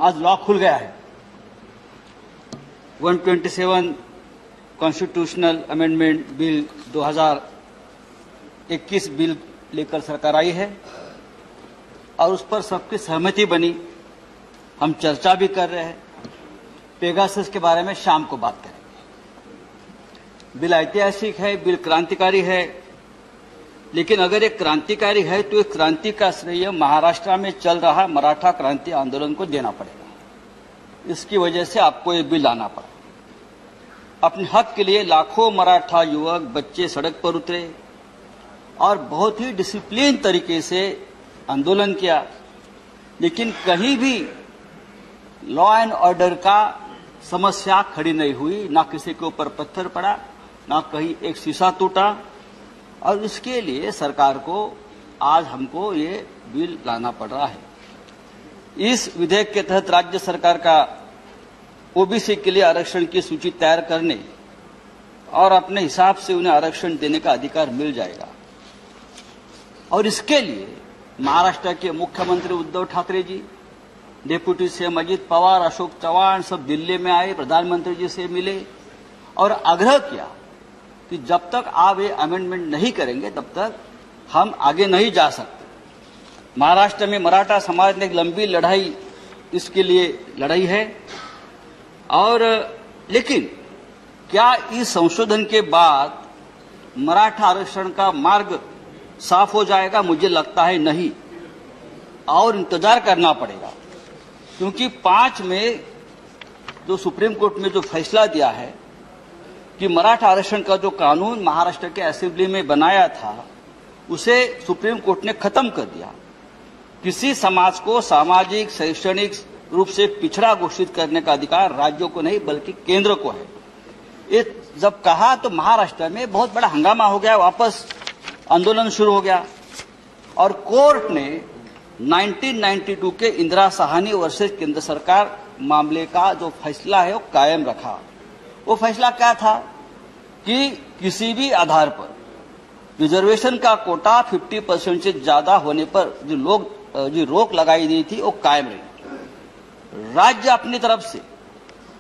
आज लॉ खुल गया है। 127 कॉन्स्टिट्यूशनल अमेंडमेंट बिल 2021 बिल लेकर सरकार आई है और उस पर सबकी सहमति बनी। हम चर्चा भी कर रहे हैं। पेगासस के बारे में शाम को बात करेंगे। बिल ऐतिहासिक है, बिल क्रांतिकारी है, लेकिन अगर एक क्रांतिकारी है तो एक क्रांति का श्रेय महाराष्ट्र में चल रहा मराठा क्रांति आंदोलन को देना पड़ेगा। इसकी वजह से आपको ये बिल लाना पड़ा। अपने हक के लिए लाखों मराठा युवक बच्चे सड़क पर उतरे और बहुत ही डिसिप्लिन तरीके से आंदोलन किया, लेकिन कहीं भी लॉ एंड ऑर्डर का समस्या खड़ी नहीं हुई। ना किसी के ऊपर पत्थर पड़ा, ना कहीं एक शीशा टूटा। और इसके लिए सरकार को आज हमको ये बिल लाना पड़ रहा है। इस विधेयक के तहत राज्य सरकार का ओबीसी के लिए आरक्षण की सूची तैयार करने और अपने हिसाब से उन्हें आरक्षण देने का अधिकार मिल जाएगा। और इसके लिए महाराष्ट्र के मुख्यमंत्री उद्धव ठाकरे जी, डिप्टी सीएम अजित पवार, अशोक चव्हाण सब दिल्ली में आए, प्रधानमंत्री जी से मिले और आग्रह किया कि जब तक आप ये अमेंडमेंट नहीं करेंगे तब तक हम आगे नहीं जा सकते। महाराष्ट्र में मराठा समाज ने एक लंबी लड़ाई इसके लिए लड़ाई है। और लेकिन क्या इस संशोधन के बाद मराठा आरक्षण का मार्ग साफ हो जाएगा? मुझे लगता है नहीं, और इंतजार करना पड़ेगा। क्योंकि 5 में जो सुप्रीम कोर्ट में जो फैसला दिया है कि मराठा आरक्षण का जो कानून महाराष्ट्र के असेंबली में बनाया था उसे सुप्रीम कोर्ट ने खत्म कर दिया। किसी समाज को सामाजिक शैक्षणिक रूप से पिछड़ा घोषित करने का अधिकार राज्यों को नहीं बल्कि केंद्र को है। ये जब कहा तो महाराष्ट्र में बहुत बड़ा हंगामा हो गया, वापस आंदोलन शुरू हो गया और कोर्ट ने 1992 के इंदिरा साहनी वर्सेस केंद्र सरकार मामले का जो फैसला है वो कायम रखा। वो फैसला क्या था कि किसी भी आधार पर रिजर्वेशन का कोटा 50% से ज्यादा होने पर जो रोक लगाई गई थी वो कायम रही। राज्य अपनी तरफ से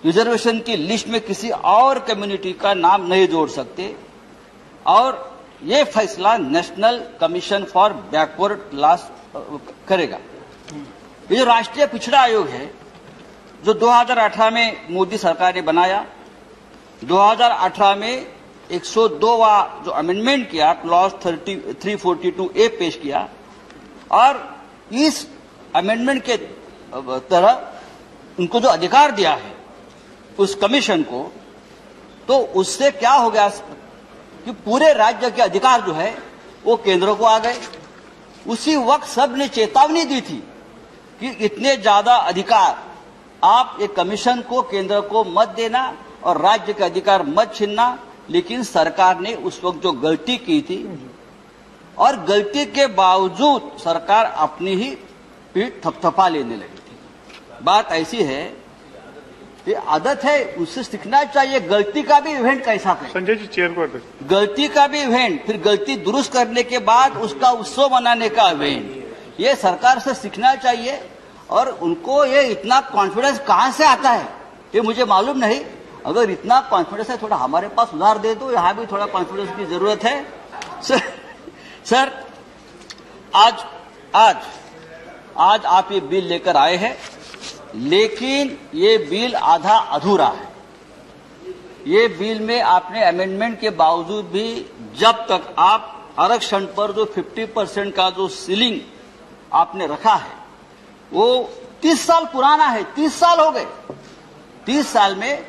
रिजर्वेशन की लिस्ट में किसी और कम्युनिटी का नाम नहीं जोड़ सकते और ये फैसला national commission for backward class करेगा। ये जो राष्ट्रीय पिछड़ा आयोग है जो 2018 में मोदी सरकार ने बनाया, 2018 में 102वां जो अमेंडमेंट किया, क्लॉज 342A पेश किया और इस अमेंडमेंट के तरह उनको जो अधिकार दिया है उस कमीशन को, तो उससे क्या हो गया कि पूरे राज्य के अधिकार जो है वो केंद्र को आ गए। उसी वक्त सबने चेतावनी दी थी कि इतने ज्यादा अधिकार आप एक कमीशन को, केंद्र को मत देना और राज्य के अधिकार मत छीनना। लेकिन सरकार ने उस वक्त जो गलती की थी और गलती के बावजूद सरकार अपनी ही पीठ थपथपा लेने लगी थी। बात ऐसी है, ये आदत है, उससे सीखना चाहिए। गलती का भी इवेंट कैसा करें? संजय जी चेयर पर गलती का भी इवेंट, फिर गलती दुरुस्त करने के बाद उसका उत्सव मनाने का इवेंट, ये सरकार से सीखना चाहिए। और उनको ये इतना कॉन्फिडेंस कहां से आता है ये मुझे मालूम नहीं। अगर इतना कॉन्फिडेंस है थोड़ा हमारे पास उधार दे दो, यहां भी थोड़ा कॉन्फिडेंस की जरूरत है। सर आज आप ये बिल लेकर आए हैं, लेकिन ये बिल आधा अधूरा है। ये बिल में आपने अमेंडमेंट के बावजूद भी जब तक आप आरक्षण पर जो 50% का जो सीलिंग आपने रखा है वो 30 साल पुराना है। 30 साल हो गए। 30 साल में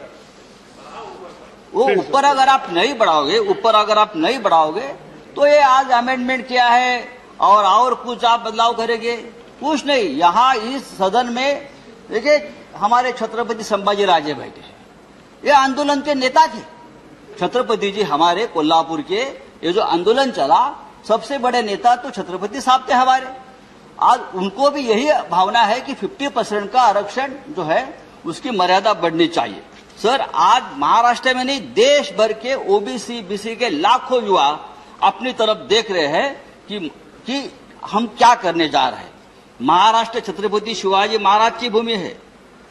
वो ऊपर अगर आप नहीं बढ़ाओगे तो ये आज अमेंडमेंट किया है और कुछ आप बदलाव करेंगे, कुछ नहीं। यहां इस सदन में देखिए हमारे छत्रपति संभाजी राजे बैठे हैं, ये आंदोलन के नेता थे। छत्रपति जी हमारे कोल्हापुर के ये जो आंदोलन चला सबसे बड़े नेता तो छत्रपति साहब थे हमारे। आज उनको भी यही भावना है कि 50% का आरक्षण जो है उसकी मर्यादा बढ़नी चाहिए। सर आज महाराष्ट्र में नहीं देश भर के ओबीसी बीसी के लाखों युवा अपनी तरफ देख रहे हैं कि हम क्या करने जा रहे हैं। महाराष्ट्र छत्रपति शिवाजी महाराज की भूमि है,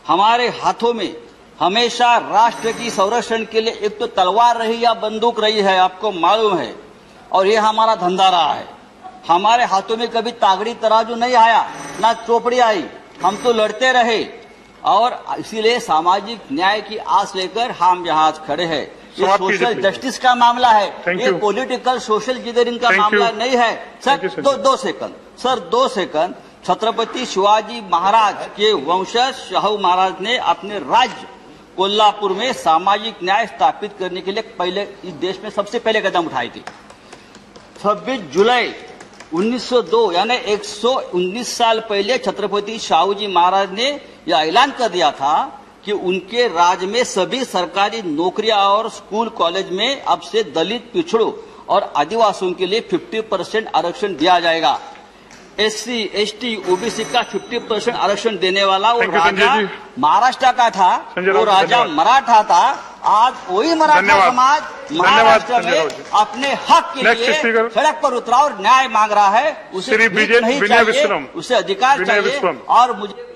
हमारे हाथों में हमेशा राष्ट्र की संरक्षण के लिए एक तो तलवार रही या बंदूक रही है, आपको मालूम है, और ये हमारा धंधा रहा है। हमारे हाथों में कभी तागड़ी तराजू नहीं आया, ना चोपड़ी आई, हम तो लड़ते रहे, और इसीलिए सामाजिक न्याय की आस लेकर हम यहाँ खड़े हैं। ये सोशल जस्टिस का मामला है, ये पॉलिटिकल सोशल इंजीनियरिंग का मामला नहीं है। सर दो सेकंड। छत्रपति शिवाजी महाराज के वंशज शाहू महाराज ने अपने राज्य कोल्हापुर में सामाजिक न्याय स्थापित करने के लिए पहले इस देश में सबसे पहले कदम उठाई थी। 26 जुलाई 1902 यानी 119 साल पहले छत्रपति शाहू जी महाराज ने यह ऐलान कर दिया था कि उनके राज्य में सभी सरकारी नौकरियां और स्कूल कॉलेज में अब से दलित, पिछड़ों और आदिवासियों के लिए 50% आरक्षण दिया जाएगा। SC, ST, OBC का 50% आरक्षण देने वाला वो राजा महाराष्ट्र का था, वो राजा मराठा था। आज वही मराठा समाज महाराष्ट्र में अपने हक के लिए सड़क पर उतरा और न्याय मांग रहा है। उसे नहीं चाहिए, उसे अधिकार चाहिए। और मुझे